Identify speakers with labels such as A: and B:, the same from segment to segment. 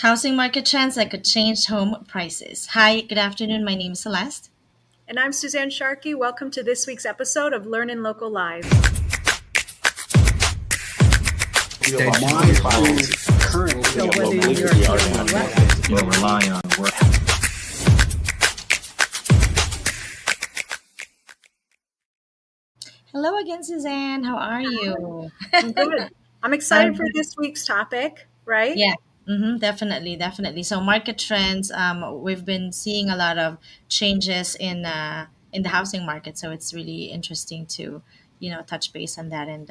A: Housing market trends that could change home prices. Hi, good afternoon. My name is Celeste.
B: And I'm Suzanne Sharkey. Welcome to this week's episode of LEARNin Local Live.
C: So whether you're rely on work.
A: Hello again, Suzanne. How are you?
B: I'm good. I'm excited for this week's topic, right?
A: Yeah, definitely. So market trends. We've been seeing a lot of changes in the housing market. So it's really interesting to touch base on that and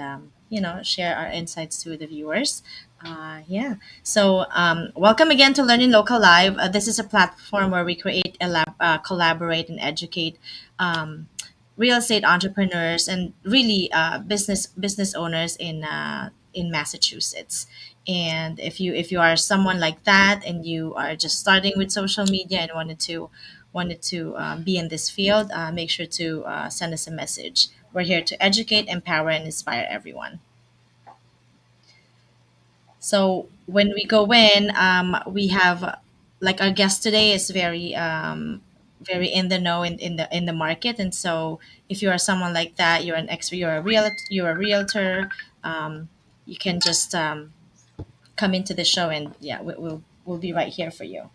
A: share our insights to the viewers. Yeah. So welcome again to Learning Local Live. This is a platform where we create, collaborate, and educate. Real estate entrepreneurs and really business owners in Massachusetts. And if you are someone like that and you are just starting with social media and wanted to be in this field, make sure to send us a message. We're here to educate, empower, and inspire everyone. So when we go in, we have like our guest today is very in the know in the market, and so if you are someone like that, you're an expert, you're a realtor, you can just come into the show, and yeah, we'll be right here for you.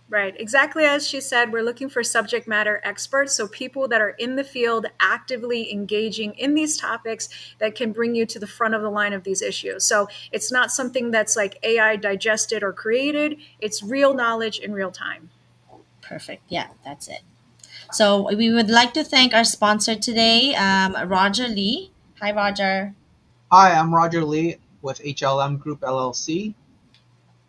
B: Right. Exactly as she said, we're looking for subject matter experts. So people that are in the field actively engaging in these topics that can bring you to the front of the line of these issues. So it's not something that's like AI digested or created. It's real knowledge in real time.
A: Perfect. Yeah, that's it. So we would like to thank our sponsor today, Roger Lee. Hi, Roger.
D: Hi, I'm Roger Lee with HLM Group LLC.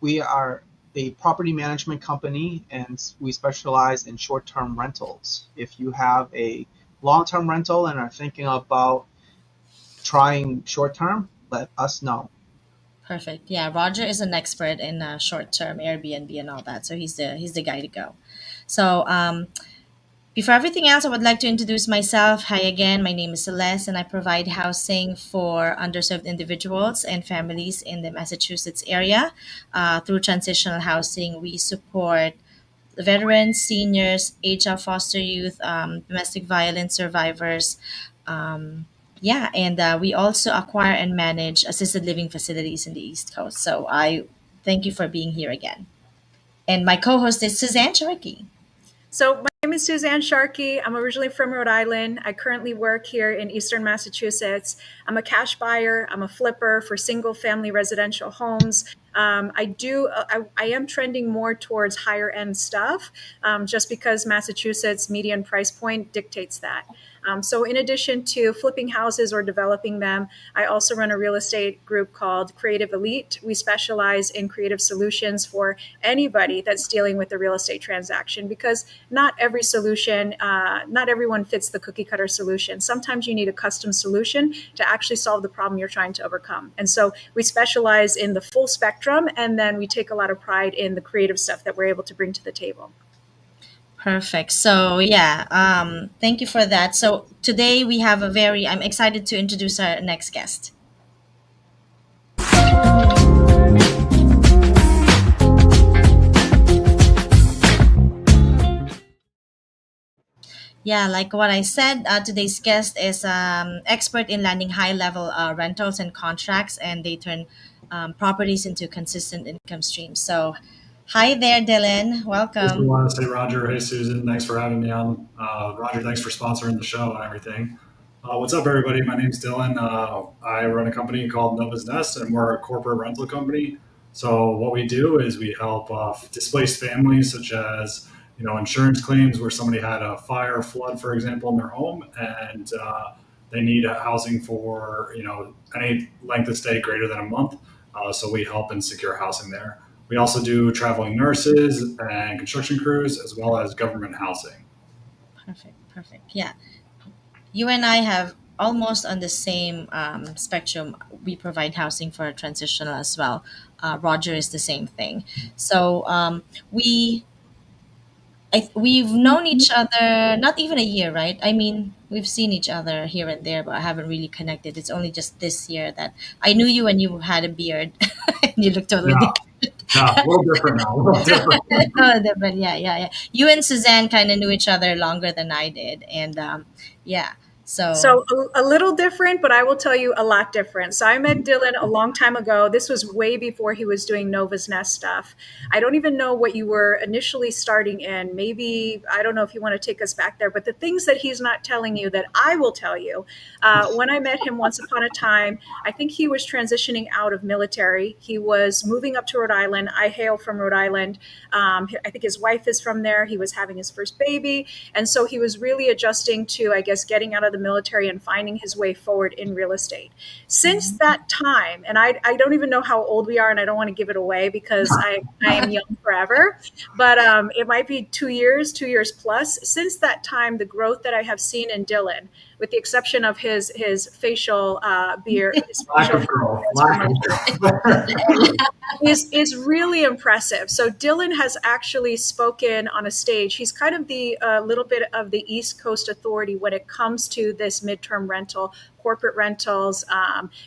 D: We are a property management company and we specialize in short-term rentals. If you have a long-term rental and are thinking about trying short-term, let us know.
A: Perfect. Yeah, Roger is an expert in short-term Airbnb and all that, so he's the guy to go. So before everything else, I would like to introduce myself. Hi again, my name is Celeste, and I provide housing for underserved individuals and families in the Massachusetts area. Through transitional housing, we support veterans, seniors, HR foster youth, domestic violence survivors. Yeah, and we also acquire and manage assisted living facilities in the East Coast. So I thank you for being here again. And my co host is Suzanne Sharkey.
B: So my name is Suzanne Sharkey. I'm originally from Rhode Island. I currently work here in Eastern Massachusetts. I'm a cash buyer. I'm a flipper for single family residential homes. I am trending more towards higher end stuff, just because Massachusetts median price point dictates that. So in addition to flipping houses or developing them, I also run a real estate group called Creative Elite. We specialize in creative solutions for anybody that's dealing with the real estate transaction, because not every solution, not everyone fits the cookie cutter solution. Sometimes you need a custom solution to actually solve the problem you're trying to overcome. And so we specialize in the full spectrum, and then we take a lot of pride in the creative stuff that we're able to bring to the table.
A: Perfect. So yeah, thank you for that. So today we have I'm excited to introduce our next guest. Yeah, like what I said, today's guest is expert in landing high-level rentals and contracts, and they turn properties into consistent income streams. So, hi there, Dylan.
E: Just
A: Welcome.
E: want to say, Roger, hey, Susan, thanks for having me on. Roger, thanks for sponsoring the show and everything. What's up, everybody? My name's Dylan. I run a company called Nova's Nest, and we're a corporate rental company. So what we do is we help displaced families, such as insurance claims where somebody had a fire, flood, for example, in their home, and they need housing for any length of stay greater than a month. So we help and secure housing there. We also do traveling nurses and construction crews, as well as government housing.
A: Perfect. Yeah, you and I have almost on the same spectrum. We provide housing for transitional as well. Roger is the same thing. So we've known each other not even a year, right? I mean, we've seen each other here and there, but I haven't really connected. It's only just this year that I knew you when you had a beard and you look totally
E: Yeah,
A: different.
E: Yeah, a little different now. A little different.
A: Oh, different. Yeah, yeah, yeah. You and Suzanne kind of knew each other longer than I did, and yeah. So
B: So a little different, but I will tell you a lot different. So I met Dylan a long time ago. This was way before he was doing Nova's Nest stuff. I don't even know what you were initially starting in. Maybe, I don't know if you want to take us back there, but the things that he's not telling you that I will tell you. When I met him once upon a time, I think he was transitioning out of military. He was moving up to Rhode Island. I hail from Rhode Island. I think his wife is from there. He was having his first baby. And so he was really adjusting to, I guess, getting out of the military and finding his way forward in real estate. Since that time, and I don't even know how old we are, and I don't want to give it away because I am young forever, but it might be 2 years plus. Since that time, the growth that I have seen in Dylan, with the exception of his facial beard,
E: Lack of growth. Lack of growth.
B: is really impressive. So Dylan has actually spoken on a stage. He's kind of the little bit of the East Coast authority when it comes to this midterm rental, corporate rentals,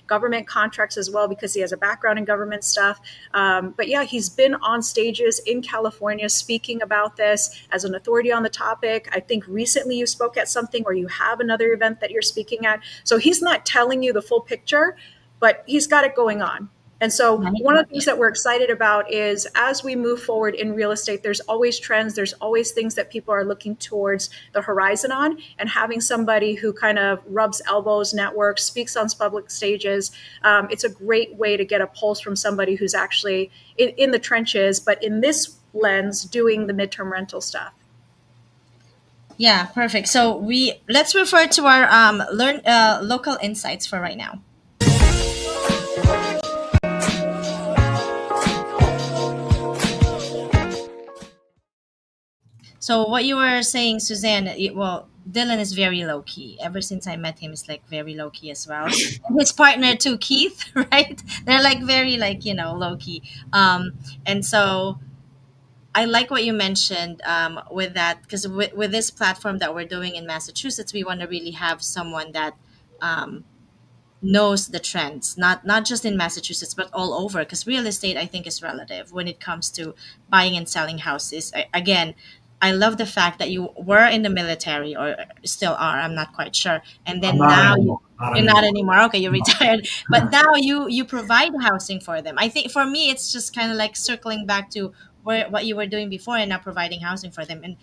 B: government contracts as well, because he has a background in government stuff. But yeah, he's been on stages in California speaking about this as an authority on the topic. I think recently you spoke at something, or you have another event that you're speaking at. So he's not telling you the full picture, but he's got it going on. And so one of the things that we're excited about is as we move forward in real estate, there's always trends, there's always things that people are looking towards the horizon on, and having somebody who kind of rubs elbows, networks, speaks on public stages, it's a great way to get a pulse from somebody who's actually in the trenches, but in this lens, doing the midterm rental stuff.
A: yeah, perfect. So let's refer to our learn local insights for right now. So what you were saying, Suzanne, well, Dylan is very low key. Ever since I met him, he's like very low key as well. And his partner too, Keith, right? They're like very like, low key. And so I like what you mentioned with that, because with this platform that we're doing in Massachusetts, we want to really have someone that um, knows the trends, not just in Massachusetts but all over, because real estate, I think, is relative when it comes to buying and selling houses. Again, I love the fact that you were in the military, or still are, I'm not quite sure, and
E: I'm
A: then
E: not
A: now
E: anymore. Not
A: you're not
E: anymore.
A: anymore. Okay, you retired, but now you provide housing for them. I think for me it's just kind of like circling back to what you were doing before, and now providing housing for them. And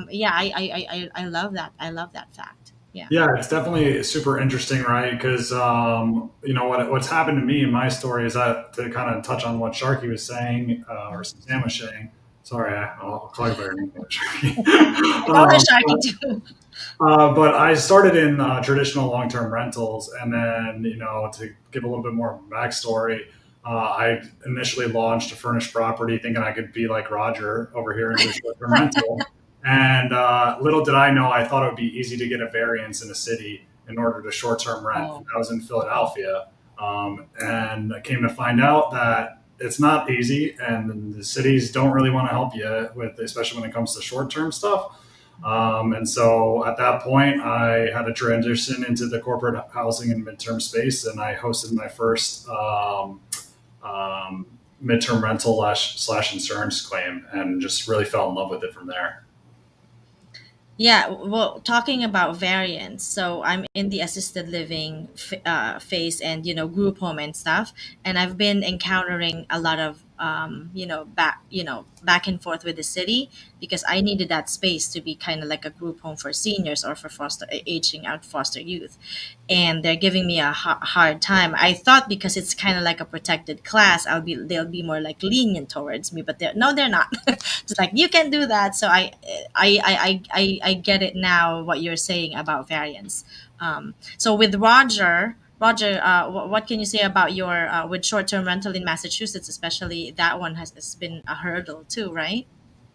A: yeah, I love that. I love that fact. Yeah.
E: Yeah, it's definitely super interesting, right? Because what's happened to me in my story is that, to kind of touch on what Sharkey was saying, or Suzanne was saying. Sorry, I'll call you by your name, Sharkey.
A: I call her Sharky too.
E: But I started in traditional long-term rentals, and then, to give a little bit more backstory, I initially launched a furnished property thinking I could be like Roger over here and do short-term rental. And little did I know, I thought it would be easy to get a variance in a city in order to short-term rent.
A: Oh.
E: I was in Philadelphia, and I came to find out that it's not easy, and the cities don't really want to help you with, especially when it comes to short-term stuff. And so at that point, I had to transition into the corporate housing and midterm space, and I hosted my first midterm rental slash insurance claim, and just really fell in love with it from there.
A: Yeah, well, talking about variants, so I'm in the assisted living phase, and group home and stuff, and I've been encountering a lot of back and forth with the city, because I needed that space to be kind of like a group home for seniors, or for foster aging out foster youth, and they're giving me a hard time. I thought because it's kind of like a protected class, they'll be more like lenient towards me, but they're not. It's like, you can do that. So I get it now, what you're saying about variance. So with Roger, what can you say about your with short-term rental in Massachusetts, especially that one has been a hurdle too, right?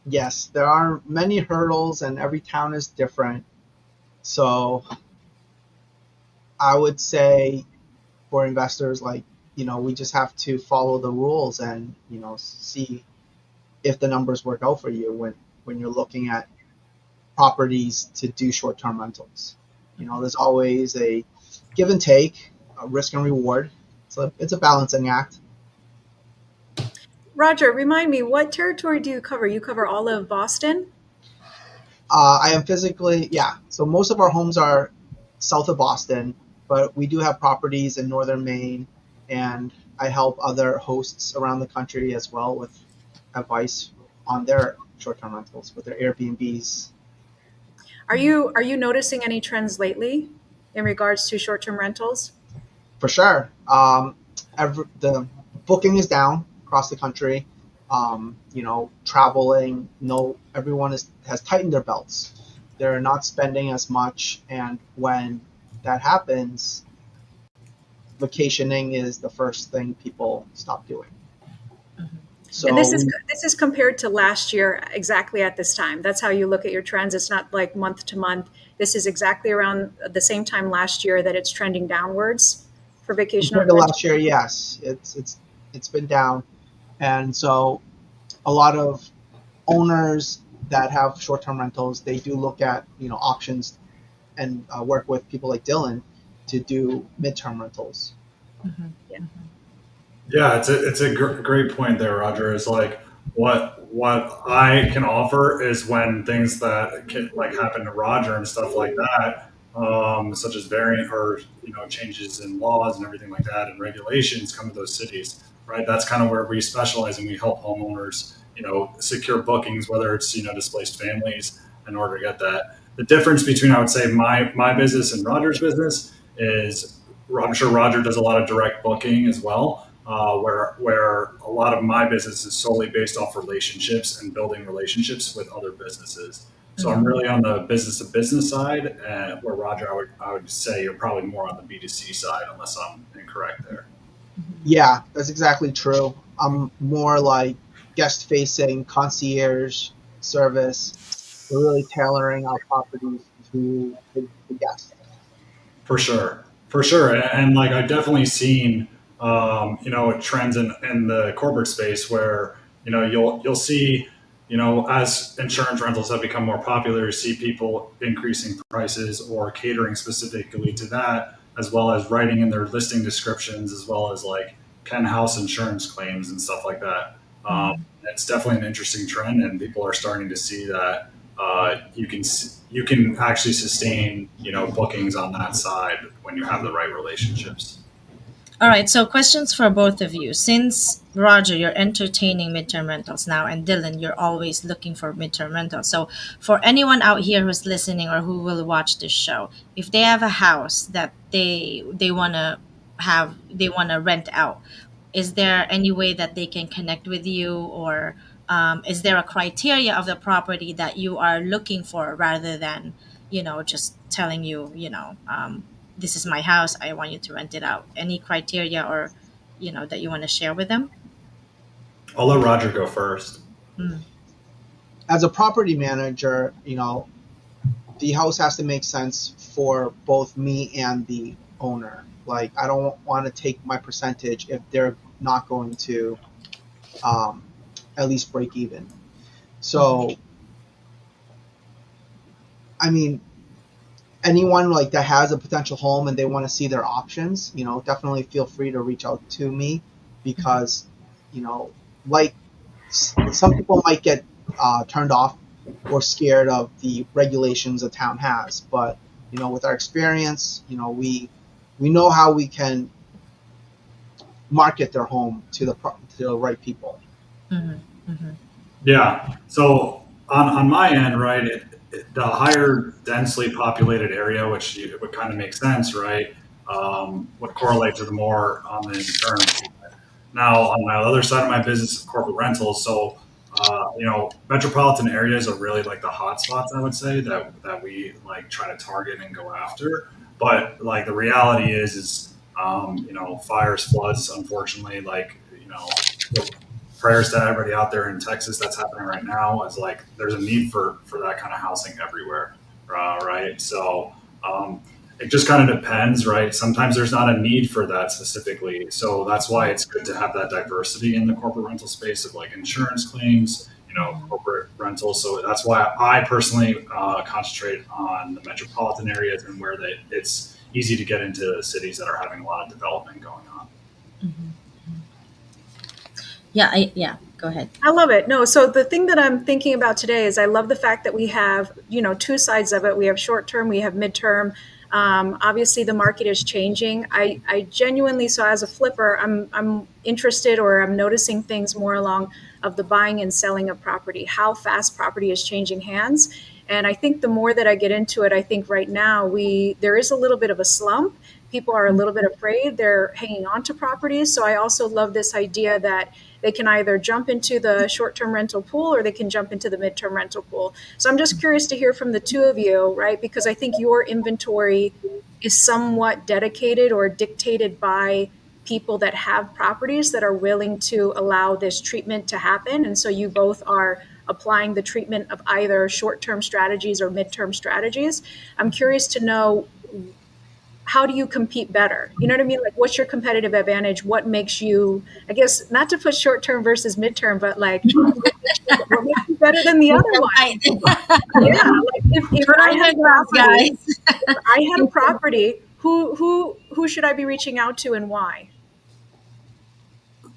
D: Yes, there are many hurdles, and every town is different. So I would say for investors, like, we just have to follow the rules and, see if the numbers work out for you when you're looking at properties to do short-term rentals. There's always a give and take, a risk and reward. So it's a balancing act.
B: Roger, remind me, what territory do you cover? You cover all of Boston?
D: I am physically, yeah. So most of our homes are south of Boston, but we do have properties in northern Maine, and I help other hosts around the country as well with advice on their short-term rentals with their Airbnbs.
B: Are you noticing any trends lately in regards to short-term rentals?
D: For sure. The booking is down across the country. Traveling. No, everyone has tightened their belts. They're not spending as much, and when that happens, vacationing is the first thing people stop doing.
B: And
D: So
B: this is compared to last year, exactly at this time. That's how you look at your trends. It's not like month to month. This is exactly around the same time last year that it's trending downwards for vacation
D: compared to
B: rental.
D: last year, yes, it's been down, and so a lot of owners that have short-term rentals, they do look at options and work with people like Dylan to do midterm rentals.
A: Mhm.
B: Yeah.
E: Yeah, it's a great point there, Roger. Is like what I can offer is when things that can like happen to Roger and stuff like that, such as variant or changes in laws and everything like that and regulations come to those cities, right? That's kind of where we specialize and we help homeowners, secure bookings, whether it's displaced families in order to get that. The difference between I would say my business and Roger's business is I'm sure Roger does a lot of direct booking as well, where a lot of my business is solely based off relationships and building relationships with other businesses. So I'm really on the business to business side, and where Roger, I would say you're probably more on the B2C side, unless I'm incorrect there.
D: Yeah, that's exactly true. I'm more like guest facing concierge service. We're really tailoring our properties to the guests.
E: For sure, and like I've definitely seen, trends in the corporate space where you'll see, as insurance rentals have become more popular, you see people increasing prices or catering specifically to that, as well as writing in their listing descriptions, as well as like can house insurance claims and stuff like that. It's definitely an interesting trend, and people are starting to see that you can actually sustain bookings on that side when you have the right relationships.
A: All right, so questions for both of you. Since Roger, you're entertaining midterm rentals now, and Dylan, you're always looking for midterm rentals. So, for anyone out here who's listening or who will watch this show, if they have a house that they want to rent out, is there any way that they can connect with you, or is there a criteria of the property that you are looking for rather than just telling you this is my house, I want you to rent it out? Any criteria or that you want to share with them?
E: I'll let Roger go first.
A: Mm.
D: As a property manager, the house has to make sense for both me and the owner. Like, I don't want to take my percentage if they're not going to um, at least break even. So, I mean, anyone like that has a potential home and they want to see their options, definitely feel free to reach out to me because, like some people might get turned off or scared of the regulations a town has, but with our experience, we know how we can market their home to the right people.
A: Mhm. Mhm.
E: Yeah. So on my end, right, the higher densely populated area, which it would kind of make sense, right, would correlate to the more on the insurance. Now, on my other side of my business is corporate rentals. So, metropolitan areas are really like the hot spots, I would say, that we like try to target and go after. But like the reality is fires, floods, unfortunately, like, prayers to everybody out there in Texas that's happening right now is like there's a need for that kind of housing everywhere, right? So it just kind of depends, right? Sometimes there's not a need for that specifically, so that's why it's good to have that diversity in the corporate rental space of like insurance claims, corporate rentals. So that's why I personally concentrate on the metropolitan areas and where it's easy to get into cities that are having a lot of development going on.
A: Yeah, Go ahead.
B: I love it. No, so the thing that I'm thinking about today is I love the fact that we have, two sides of it. We have short term, we have midterm. Obviously, the market is changing. I genuinely, so as a flipper, I'm interested, or I'm noticing things more along of the buying and selling of property, how fast property is changing hands. And I think the more that I get into it, I think right now there is a little bit of a slump. People are a little bit afraid. They're hanging on to properties. So I also love this idea that they can either jump into the short-term rental pool or they can jump into the midterm rental pool. So I'm just curious to hear from the two of you, right? Because I think your inventory is somewhat dedicated or dictated by people that have properties that are willing to allow this treatment to happen. And so you both are applying the treatment of either short-term strategies or midterm strategies. I'm curious to know, how do you compete better? You know what I mean? Like, what's your competitive advantage? What makes you, I guess, not to put short term versus midterm, but like, what makes you better than the other one?
A: Right.
B: Yeah, like if I had property, if I had property, who should I be reaching out to and why?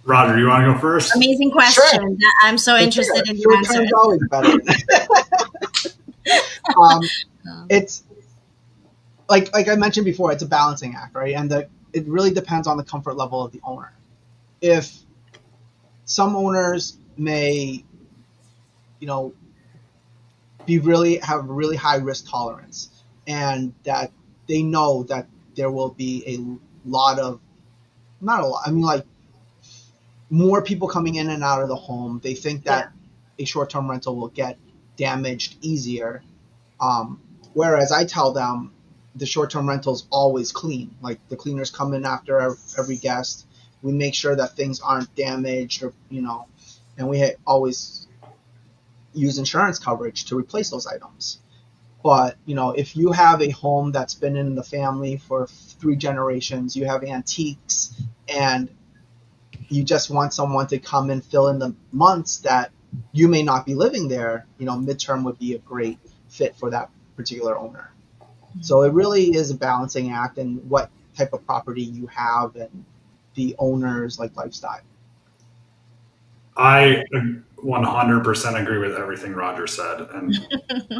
E: Roger, you want to go first?
A: Amazing question. I'm so interested in your
D: Short
A: answer.
D: term's always better. It's like I mentioned before, it's a balancing act, right? And it really depends on the comfort level of the owner. If some owners may, have really high risk tolerance, and that they know that there will be not a lot, I mean, like, more people coming in and out of the home. They think that a short-term rental will get damaged easier. Whereas I tell them the short-term rental is always clean. Like, the cleaners come in after every guest. We make sure that things aren't damaged, or and we always use insurance coverage to replace those items. But if you have a home that's been in the family for 3 generations, you have antiques, and you just want someone to come and fill in the months that you may not be living there, midterm would be a great fit for that particular owner. So it really is a balancing act, and what type of property you have and the owner's lifestyle.
E: I 100% agree with everything Roger said, and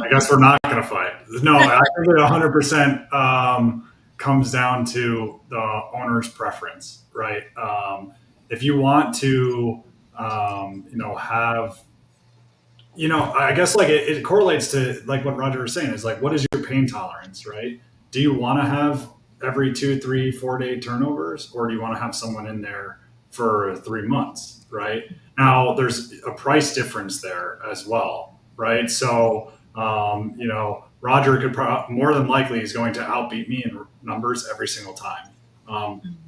E: I guess we're not going to fight. No, I think it 100% comes down to the owner's preference, right? If you want to, have, I guess it correlates to like what Roger was saying, is like, what is your pain tolerance, right? Do you want to have every 2, 3, 4 day turnovers, or do you want to have someone in there for 3 months, right? Now there's a price difference there as well, right? So, Roger could more than likely is going to outbeat me in numbers every single time.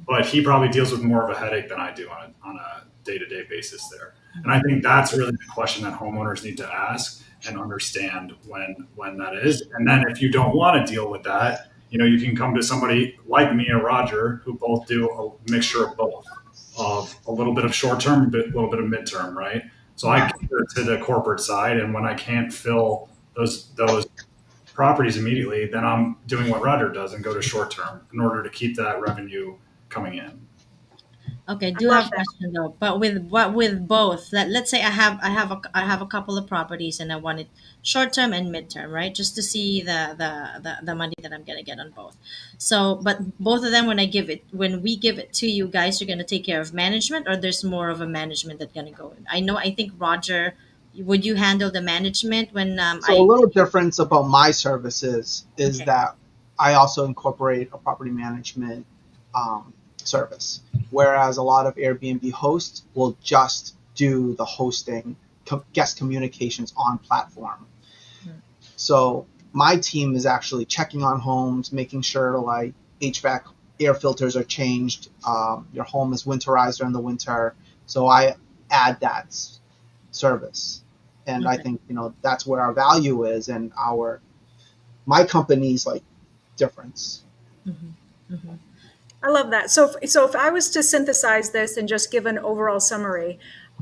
E: But he probably deals with more of a headache than I do on a day-to-day basis there. And I think that's really the question that homeowners need to ask and understand when that is. And then if you don't want to deal with that, you can come to somebody like me or Roger, who both do a mixture of both, of a little bit of short-term, a little bit of midterm, right? So I cater to the corporate side, and when I can't fill those properties immediately, then I'm doing what Roger does and go to short-term in order to keep that revenue coming in.
A: Okay, do have a question though, but with both, let's say I have a couple of properties and I want it short term and midterm, right? Just to see the money that I'm gonna get on both. So, but both of them, when we give it to you guys, you're gonna take care of management, or there's more of a management that's gonna go in. I think Roger, would you handle the management when
D: So a little difference about my services is that I also incorporate a property management service, whereas a lot of Airbnb hosts will just do the hosting, guest communications on platform. So my team is actually checking on homes, making sure like HVAC air filters are changed, your home is winterized during the winter. So I add that service, and I think that's where our value is, and my company's difference.
B: I love that. So if I was to synthesize this and just give an overall summary,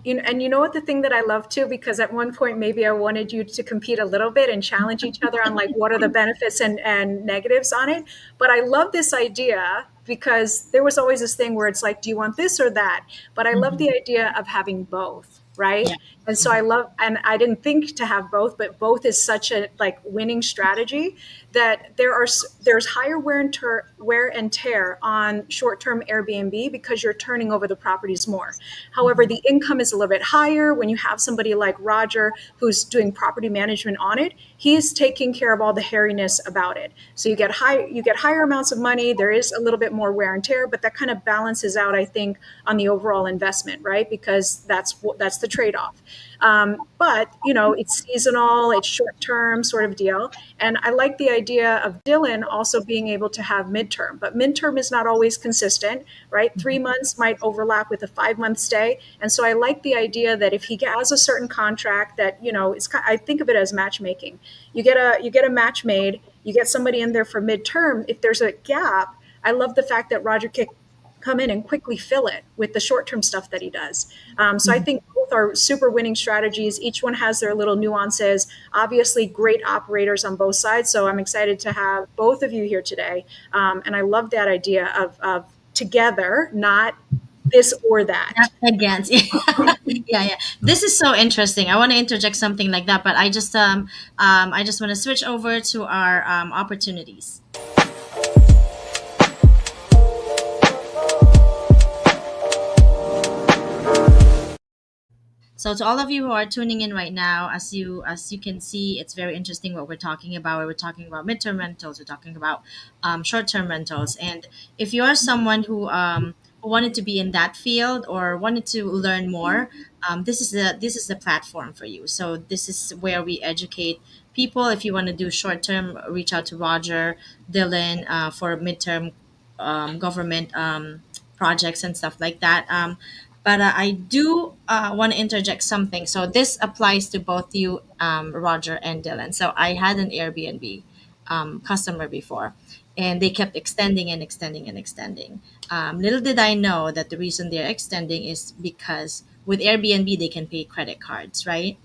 B: and you know what, the thing that I love too, because at one point maybe I wanted you to compete a little bit and challenge each other on what are the benefits and negatives on it. But I love this idea because there was always this thing where it's like, do you want this or that? But I love the idea of having both. right?
A: Yeah.
B: And so I love, and I didn't think to have both, but both is such a like winning strategy that there's higher wear and tear on short-term Airbnb because you're turning over the properties more. However, the income is a little bit higher when you have somebody like Roger who's doing property management on it. He's taking care of all the hairiness about it. So you get higher amounts of money. There is a little bit more wear and tear, but that kind of balances out, I think, on the overall investment, right? Because that's the trade-off. But it's seasonal, it's short term sort of deal. And I like the idea of Dylan also being able to have midterm, but midterm is not always consistent, right? 3 months might overlap with a 5 month stay. And so I like the idea that if he has a certain contract that, I think of it as matchmaking. You get a match made, you get somebody in there for midterm. If there's a gap, I love the fact that Roger can come in and quickly fill it with the short-term stuff that he does. So I think both are super winning strategies. Each one has their little nuances. Obviously, great operators on both sides. So I'm excited to have both of you here today. And I love that idea of together, not this or that.
A: Against. Yeah. This is so interesting. I want to interject something like that, but I just want to switch over to our opportunities. So to all of you who are tuning in right now, as you can see, it's very interesting what we're talking about. We're talking about midterm rentals. We're talking about short-term rentals. And if you are someone who wanted to be in that field or wanted to learn more, this is the platform for you. So this is where we educate people. If you want to do short-term, reach out to Roger, Dylan for midterm government projects and stuff like that. But I do want to interject something. So this applies to both you, Roger and Dylan. So I had an Airbnb customer before, and they kept extending and extending and extending. Little did I know that the reason they're extending is because with Airbnb they can pay credit cards, right?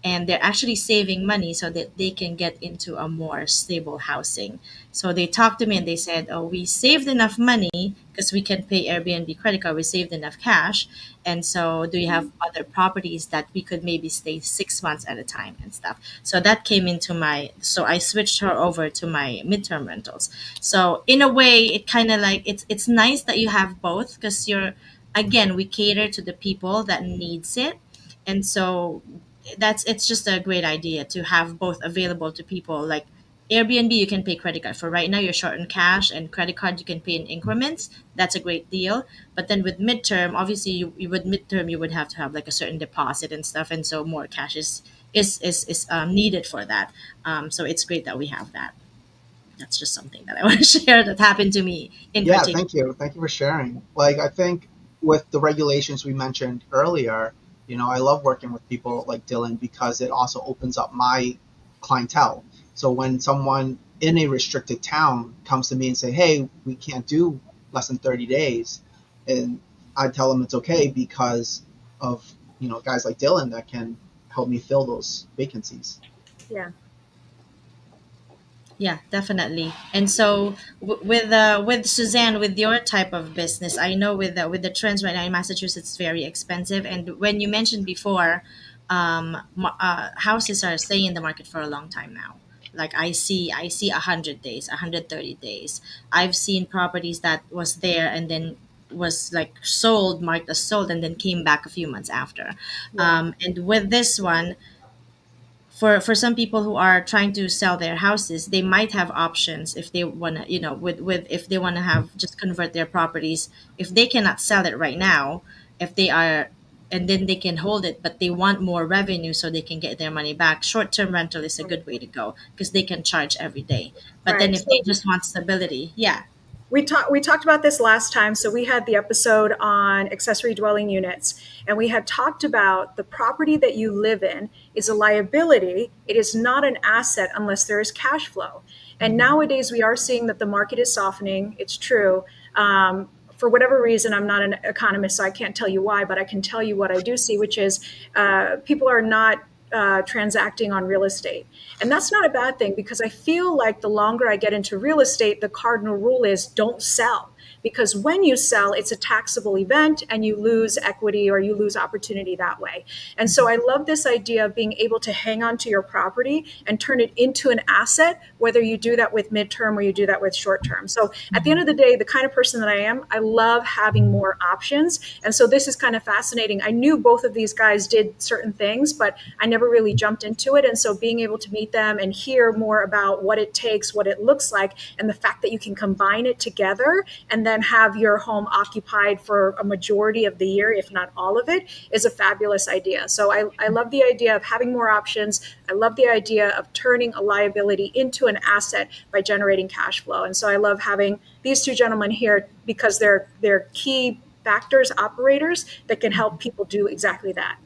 A: And they're actually saving money so that they can get into a more stable housing. So they talked to me and they said, "Oh, we saved enough money because we can pay Airbnb credit card. We saved enough cash, and so do you have other properties that we could maybe stay 6 months at a time and stuff?" So that came into my. So I switched her over to my midterm rentals. So in a way, it kind of like it's nice that you have both because you're again we cater to the people that needs it, and so it's just a great idea to have both available to people. Like Airbnb, you can pay credit card for right now. You're short on cash, and credit card you can pay in increments. That's a great deal. But then with midterm, obviously, you with midterm you would have to have like a certain deposit and stuff, and so more cash is needed for that. So it's great that we have that. That's just something that I want to share that happened to me in
D: Yeah,
A: particular.
D: thank you for sharing. Like, I think with the regulations we mentioned earlier, I love working with people like Dylan because it also opens up my clientele. So when someone in a restricted town comes to me and say, "Hey, we can't do less than 30 days," and I tell them it's okay because of, guys like Dylan that can help me fill those vacancies.
B: Yeah.
A: Yeah, definitely. And so with Suzanne, with your type of business, I know with the trends right now in Massachusetts, it's very expensive. And when you mentioned before, houses are staying in the market for a long time now. Like I see 100 days, 130 days. I've seen properties that was there and then was like sold, marked as sold, and then came back a few months after.
B: Yeah.
A: And with this one, for some people who are trying to sell their houses, they might have options if they want to, with if they want to have just convert their properties. If they cannot sell it right now, if they are, and then they can hold it, but they want more revenue so they can get their money back. Short-term rental is a good way to go because they can charge every day. But then
B: Right.
A: if they just want stability, yeah.
B: We talked about this last time. So we had the episode on accessory dwelling units, and we had talked about the property that you live in is a liability. It is not an asset unless there is cash flow. And nowadays we are seeing that the market is softening. It's true. For whatever reason, I'm not an economist, so I can't tell you why, but I can tell you what I do see, which is people are not transacting on real estate. And that's not a bad thing because I feel like the longer I get into real estate, the cardinal rule is don't sell because when you sell, it's a taxable event and you lose equity or you lose opportunity that way. And so I love this idea of being able to hang on to your property and turn it into an asset, whether you do that with midterm or you do that with short term. So at the end of the day, the kind of person that I am, I love having more options. And so this is kind of fascinating. I knew both of these guys did certain things, but I never really jumped into it. And so being able to meet them and hear more about what it takes, what it looks like, and the fact that you can combine it together and then have your home occupied for a majority of the year, if not all of it, is a fabulous idea. So I love the idea of having more options. I love the idea of turning a liability into an asset by generating cash flow. And so I love having these two gentlemen here because they're key factors, operators that can help people do exactly that.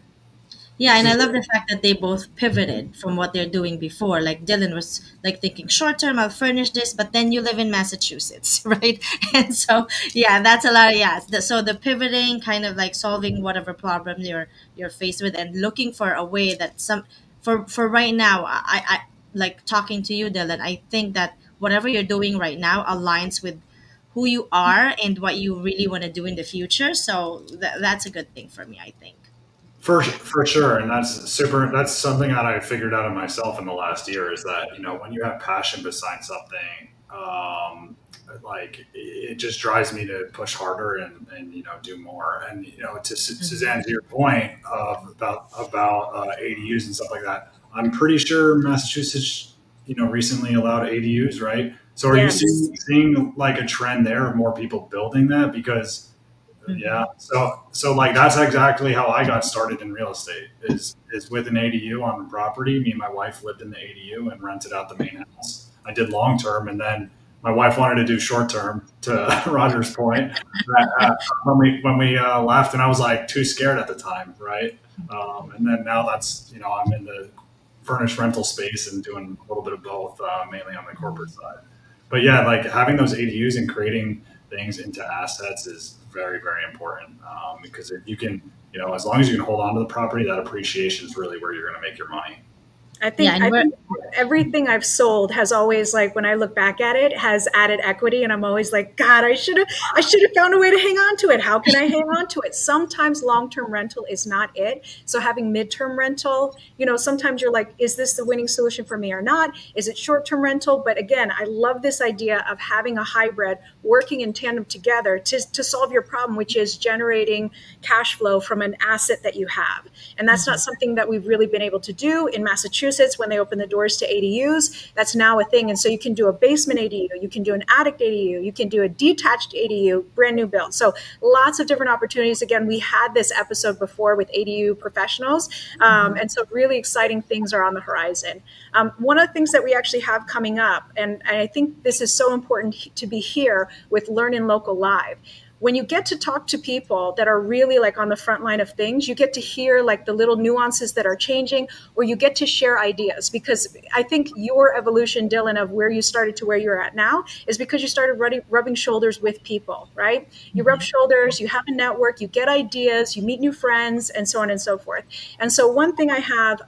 A: Yeah, and I love the fact that they both pivoted from what they're doing before. Like Dylan was like thinking short term, I'll furnish this, but then you live in Massachusetts, right? And so yeah, that's a lot of yeah. So the pivoting, kind of like solving whatever problem you're faced with, and looking for a way that some for right now. I like talking to you, Dylan. I think that whatever you're doing right now aligns with who you are and what you really want to do in the future. So that's a good thing for me, I think.
E: For sure, and that's super. That's something that I figured out of myself in the last year is that when you have passion beside something, like it just drives me to push harder and do more. And to Suzanne, to your point of about ADUs and stuff like that, I'm pretty sure Massachusetts recently allowed ADUs, right? So are you
B: Yes.
E: seeing like a trend there of more people building that? Because
A: Mhm.
E: yeah. So like that's exactly how I got started in real estate is with an ADU on the property. Me and my wife lived in the ADU and rented out the main house. I did long term, and then my wife wanted to do short term. To Roger's point, when we left, and I was like too scared at the time, right? And then now that's I'm in the furnished rental space and doing a little bit of both, mainly on the corporate side. But yeah, like having those ADUs and creating things into assets is very, very important because if you can, as long as you can hold on to the property, that appreciation is really where you're going to make your money.
B: I
A: Yeah,
B: think
A: and
B: I
A: we're
B: think everything I've sold has always, like, when I look back at it, has added equity, and I'm always like, God, I should have found a way to hang on to it. How can I hang on to it? Sometimes long-term rental is not it. So having midterm rental, sometimes you're like, is this the winning solution for me or not? Is it short-term rental? But again, I love this idea of having a hybrid working in tandem together to solve your problem, which is generating cash flow from an asset that you have. And that's not something that we've really been able to do in Massachusetts when they open the doors to ADUs. That's now a thing. And so you can do a basement ADU, you can do an attic ADU, you can do a detached ADU, brand new build. So lots of different opportunities. Again, we had this episode before with ADU professionals. And so really exciting things are on the horizon. One of the things that we actually have coming up, and I think this is so important to be here with LEARNin Local Live. When you get to talk to people that are really like on the front line of things, you get to hear like the little nuances that are changing, or you get to share ideas. Because I think your evolution, Dylan, of where you started to where you're at now is because you started rubbing shoulders with people, right? You rub shoulders, you have a network, you get ideas, you meet new friends, and so on and so forth. And so one thing I have,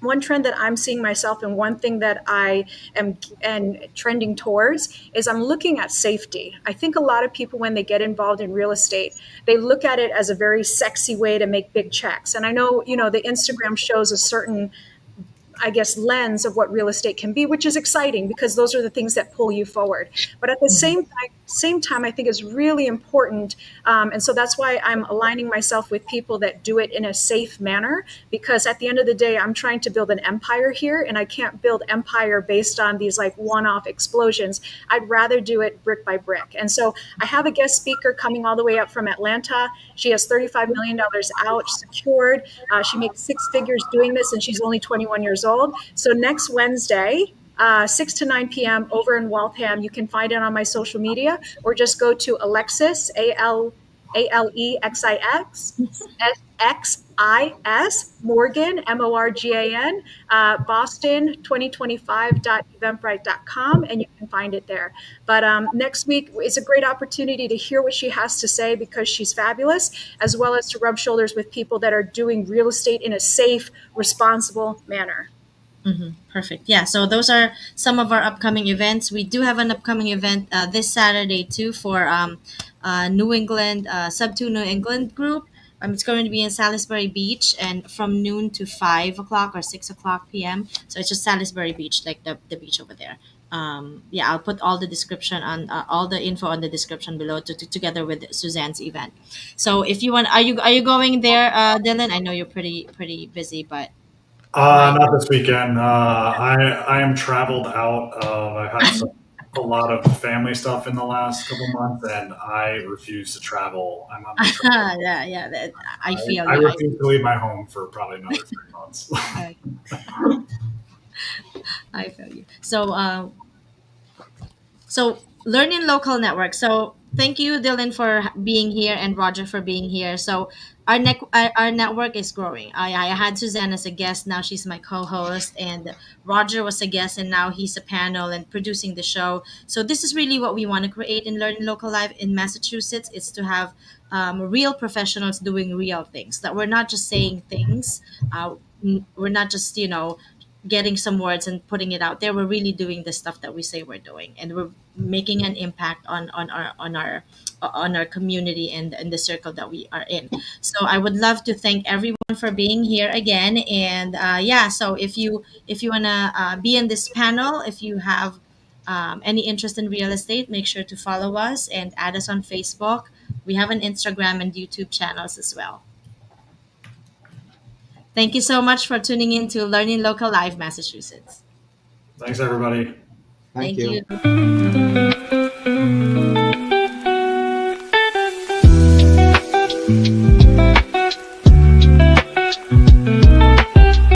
B: one trend that I'm seeing myself, and one thing that I am and trending towards, is I'm looking at safety. I think a lot of people, when they get involved in real estate, they look at it as a very sexy way to make big checks. And I know, the Instagram shows a certain, I guess, lens of what real estate can be, which is exciting because those are the things that pull you forward. But at the same time, I think is really important. And so that's why I'm aligning myself with people that do it in a safe manner, because at the end of the day, I'm trying to build an empire here, and I can't build empire based on these like one-off explosions. I'd rather do it brick by brick. And so I have a guest speaker coming all the way up from Atlanta. She has $35 million out secured. She makes six figures doing this, and she's only 21 years old. So next Wednesday, 6 to 9 p.m. over in Waltham. You can find it on my social media, or just go to Alexis, Alexix, XIS, Morgan, Morgan, Boston 2025.eventbrite.com, and you can find it there. But next week is a great opportunity to hear what she has to say, because she's fabulous, as well as to rub shoulders with people that are doing real estate in a safe, responsible manner.
A: Perfect. Yeah. So those are some of our upcoming events. We do have an upcoming event this Saturday too for New England Sub Two New England group. It's going to be in Salisbury Beach and from noon to 5 o'clock or 6 o'clock p.m. So it's just Salisbury Beach, like the beach over there. Yeah, I'll put all the description on all the info on the description below together with Suzanne's event. So if you want, are you going there, Dylan? I know you're pretty busy, but might.
E: Not this weekend. I am traveled out. I've had a lot of family stuff in the last couple months, and I refuse to travel. I'm on my travel.
A: Yeah, yeah. I feel
E: I
A: you.
E: refuse to leave my home for probably another 3 months.
A: I, I feel you. So learning local network. So thank you, Dylan, for being here and Roger for being here. So our network is growing. I had Suzanne as a guest. Now she's my co-host, and Roger was a guest, and now he's a panel and producing the show. So this is really what we want to create in Learning Local Live in Massachusetts. It's to have real professionals doing real things. That we're not just saying things. We're not just getting some words and putting it out there. We're really doing the stuff that we say we're doing, and we're making an impact on our community and the circle that we are in. So I would love to thank everyone for being here again. And yeah, so if you wanna be in this panel, if you have any interest in real estate, make sure to follow us and add us on Facebook. We have an Instagram and YouTube channels as well. Thank you so much for tuning in to Learning Local Live Massachusetts.
E: Thanks, everybody.
D: Thank
A: Thank
D: you.
A: you.